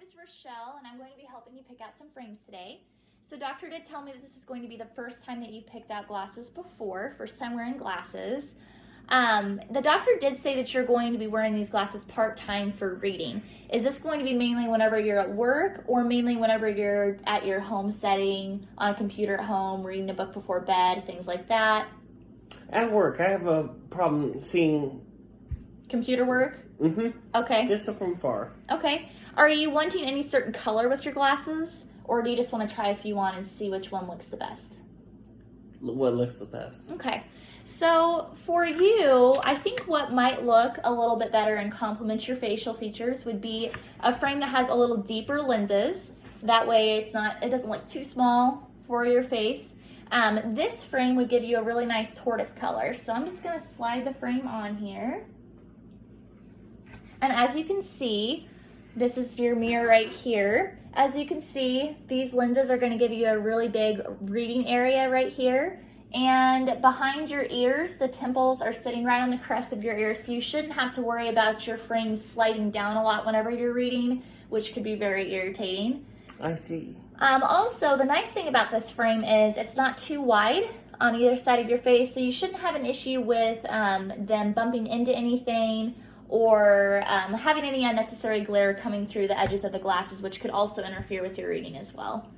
is Rochelle, and I'm going to be helping you pick out some frames today. So doctor did tell me that this is going to be the first time that you've picked out glasses before, first time wearing glasses. The doctor did say that you're going to be wearing these glasses part-time for reading. Is this going to be mainly whenever you're at work or mainly whenever you're at your home setting, on a computer at home, reading a book before bed, things like that? At work, I have a problem seeing. Computer work? Mm-hmm. Okay. Just from far. Okay. Are you wanting any certain color with your glasses? Or do you just want to try a few on and see which one looks the best? What looks the best? Okay. So for you, I think what might look a little bit better and complement your facial features would be a frame that has a little deeper lenses. That way it doesn't look too small for your face. This frame would give you a really nice tortoise color. So I'm just going to slide the frame on here. And as you can see, this is your mirror right here. As you can see, these lenses are going to give you a really big reading area right here. And behind your ears, the temples are sitting right on the crest of your ears, so you shouldn't have to worry about your frame sliding down a lot whenever you're reading, which could be very irritating. I see. Also, the nice thing about this frame is it's not too wide on either side of your face, so you shouldn't have an issue with them bumping into anything or having any unnecessary glare coming through the edges of the glasses, which could also interfere with your reading as well.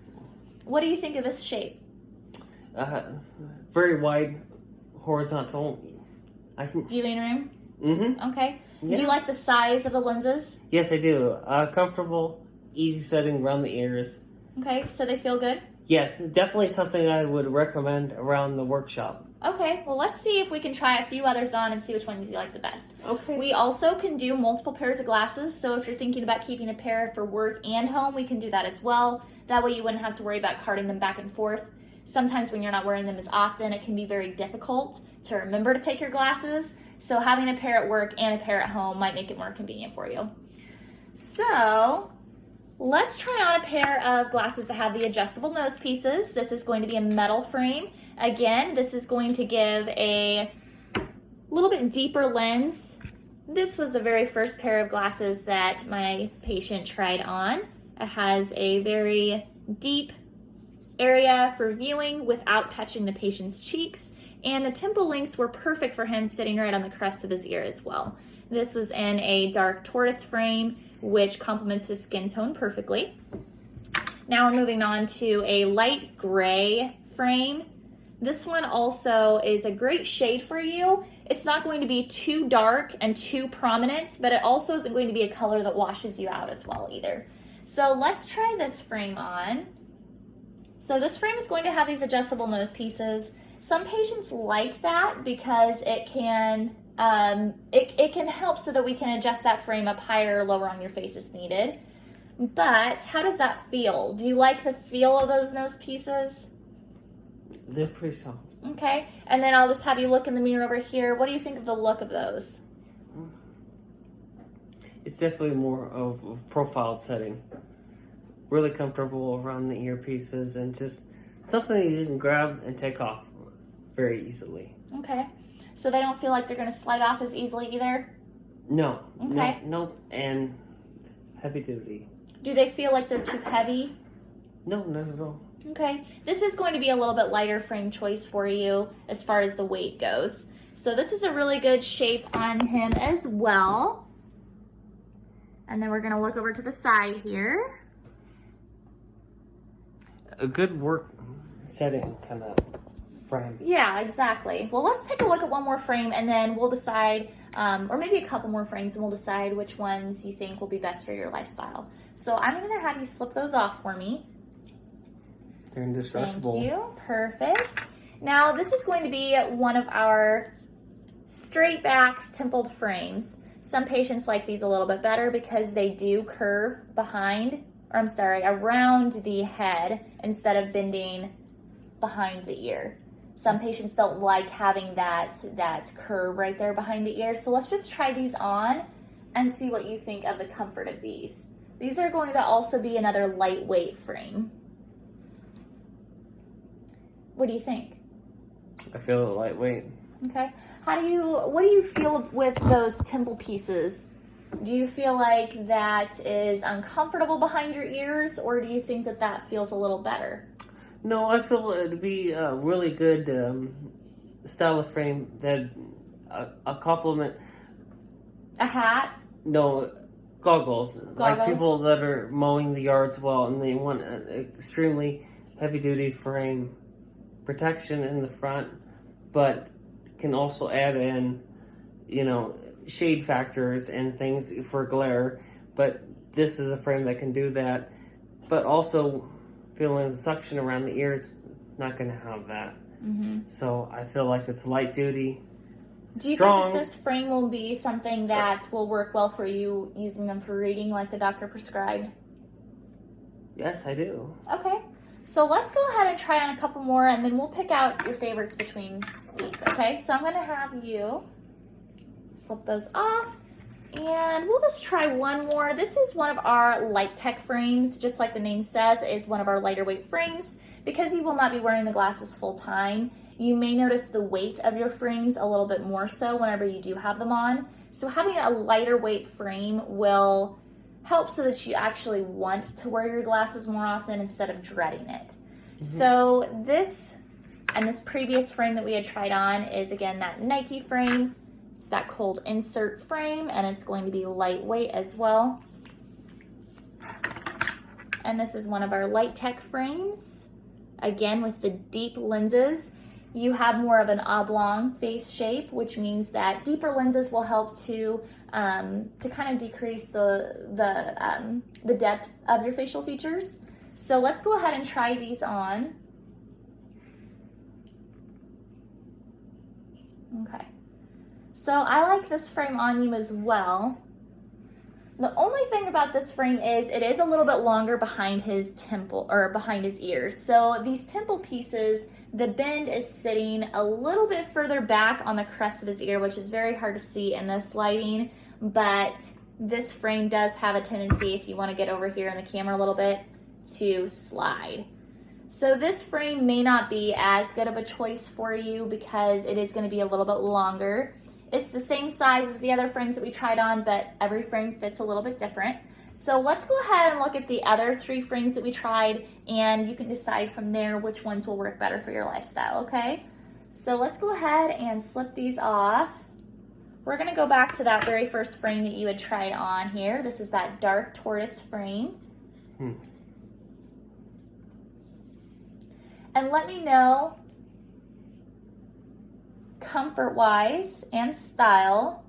What do you think of this shape? Very wide, horizontal. Viewing room? Mm-hmm. Okay. Yeah. Do you like the size of the lenses? Yes, I do. Comfortable, easy setting around the ears. Okay, so they feel good? Yes, definitely something I would recommend around the workshop. Okay, well let's see if we can try a few others on and see which ones you like the best. Okay. We also can do multiple pairs of glasses, so if you're thinking about keeping a pair for work and home, we can do that as well. That way you wouldn't have to worry about carting them back and forth. Sometimes when you're not wearing them as often, it can be very difficult to remember to take your glasses, so having a pair at work and a pair at home might make it more convenient for you. So let's try on a pair of glasses that have the adjustable nose pieces. This is going to be a metal frame. Again, this is going to give a little bit deeper lens. This was the very first pair of glasses that my patient tried on. It has a very deep area for viewing without touching the patient's cheeks, and the temple links were perfect for him sitting right on the crest of his ear as well. This was in a dark tortoise frame, which complements his skin tone perfectly. Now we're moving on to a light gray frame. This one also is a great shade for you. It's not going to be too dark and too prominent, but it also isn't going to be a color that washes you out as well either. So let's try this frame on. So this frame is going to have these adjustable nose pieces. Some patients like that because it can help so that we can adjust that frame up higher or lower on your face as needed. But how does that feel? Do you like the feel of those nose pieces? They're pretty soft. Okay, and then I'll just have you look in the mirror over here. What do you think of the look of those? It's definitely more of a profiled setting. Really comfortable around the earpieces and just something you can grab and take off very easily. Okay, so they don't feel like they're going to slide off as easily either? No. Okay. No, and heavy duty. Do they feel like they're too heavy? No, not at all. Okay, this is going to be a little bit lighter frame choice for you as far as the weight goes. So this is a really good shape on him as well. And then we're going to look over to the side here. A good work setting kind of frame. Yeah, exactly. Well, let's take a look at one more frame and then we'll decide, or maybe a couple more frames, and we'll decide which ones you think will be best for your lifestyle. So I'm going to have you slip those off for me. They're indestructible. Thank you. Perfect. Now, this is going to be one of our straight back templed frames. Some patients like these a little bit better because they do curve around the head instead of bending behind the ear. Some patients don't like having that curve right there behind the ear. So let's just try these on and see what you think of the comfort of these. These are going to also be another lightweight frame. What do you think? I feel it lightweight. Okay. What do you feel with those temple pieces? Do you feel like that is uncomfortable behind your ears, or do you think that that feels a little better? No, I feel it'd be a really good style of frame that a compliment. A hat? No, goggles. Like Goggles? people that are mowing the yards well and they want an extremely heavy duty frame, protection in the front, but can also add in, shade factors and things for glare. But this is a frame that can do that, but also feeling the suction around the ears, not going to have that. Mm-hmm. So I feel like it's light duty. Do you Strong. think that this frame will be something that will work well for you using them for reading like the doctor prescribed? Yes, I do. Okay, so let's go ahead and try on a couple more, and then we'll pick out your favorites between these, okay? So I'm going to have you slip those off, and we'll just try one more. This is one of our Light Tech frames, just like the name says, is one of our lighter weight frames. Because you will not be wearing the glasses full time, you may notice the weight of your frames a little bit more so whenever you do have them on. So having a lighter weight frame will help so that you actually want to wear your glasses more often instead of dreading it. Mm-hmm. So this previous frame that we had tried on is, again, that Nike frame. It's that cold insert frame, and it's going to be lightweight as well. And this is one of our Light Tech frames. Again, with the deep lenses, you have more of an oblong face shape, which means that deeper lenses will help to kind of decrease the depth of your facial features. So let's go ahead and try these on. Okay. So I like this frame on you as well. The only thing about this frame is it is a little bit longer behind his temple, or behind his ears. So these temple pieces, the bend is sitting a little bit further back on the crest of his ear, which is very hard to see in this lighting, but this frame does have a tendency, if you want to get over here in the camera a little bit, to slide. So this frame may not be as good of a choice for you because it is going to be a little bit longer. It's the same size as the other frames that we tried on, but every frame fits a little bit different. So let's go ahead and look at the other 3 frames that we tried, and you can decide from there which ones will work better for your lifestyle, okay? So let's go ahead and slip these off. We're gonna go back to that very first frame that you had tried on here. This is that dark tortoise frame. And let me know, comfort-wise and style,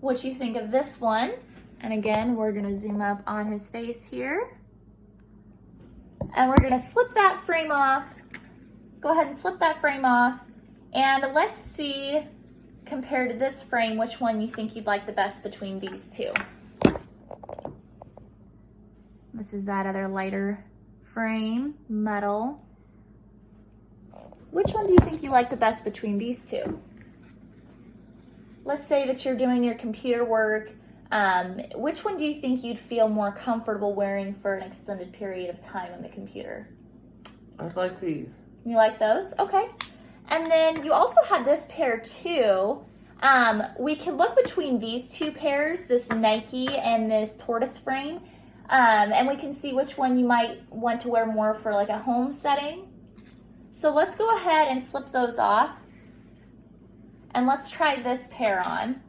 what you think of this one. And again, we're gonna zoom up on his face here. And we're gonna slip that frame off. Go ahead and slip that frame off. And let's see, compared to this frame, which one you think you'd like the best between these two. This is that other lighter frame, metal. Which one do you think you like the best between these two? Let's say that you're doing your computer work. Which one do you think you'd feel more comfortable wearing for an extended period of time on the computer? I like these. You like those? Okay. And then you also had this pair too. We could look between these 2 pairs, this Nike and this tortoise frame, and we can see which one you might want to wear more for like a home setting. So let's go ahead and slip those off. And let's try this pair on.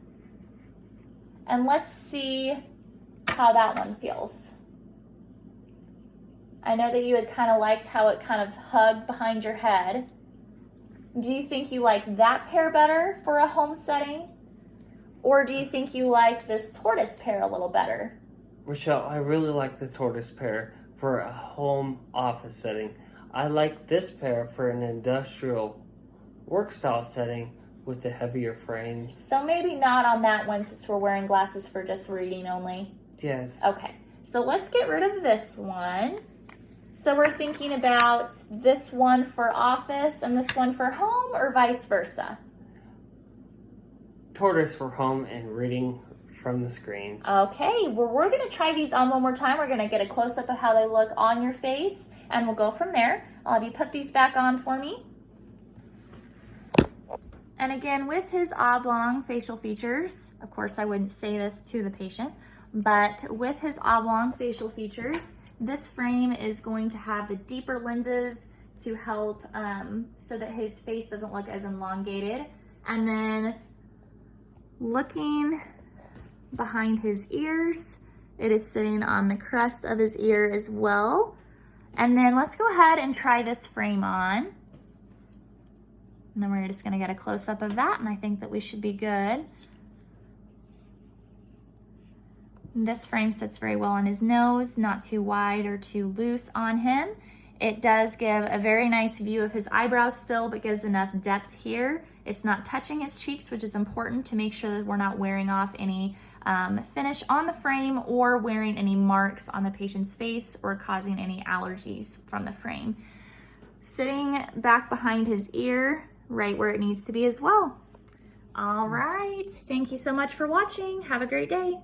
And let's see how that one feels. I know that you had kind of liked how it kind of hugged behind your head. Do you think you like that pair better for a home setting? Or do you think you like this tortoise pair a little better? Rochelle, I really like the tortoise pair for a home office setting. I like this pair for an industrial work style setting with the heavier frames. So maybe not on that one since we're wearing glasses for just reading only. Yes. Okay, so let's get rid of this one. So we're thinking about this one for office and this one for home, or vice versa? Tortoise for home and reading from the screens. Okay, well, we're gonna try these on one more time. We're gonna get a close-up of how they look on your face, and we'll go from there. I'll have you put these back on for me. And again, with his oblong facial features, of course I wouldn't say this to the patient, But with his oblong facial features, this frame is going to have the deeper lenses to help so that his face doesn't look as elongated. And then looking behind his ears, it is sitting on the crest of his ear as well. And then let's go ahead and try this frame on. And then we're just gonna get a close-up of that, and I think that we should be good. This frame sits very well on his nose, not too wide or too loose on him. It does give a very nice view of his eyebrows still, but gives enough depth here. It's not touching his cheeks, which is important to make sure that we're not wearing off any finish on the frame or wearing any marks on the patient's face or causing any allergies from the frame. Sitting back behind his ear, right where it needs to be as well. All right, thank you so much for watching. Have a great day.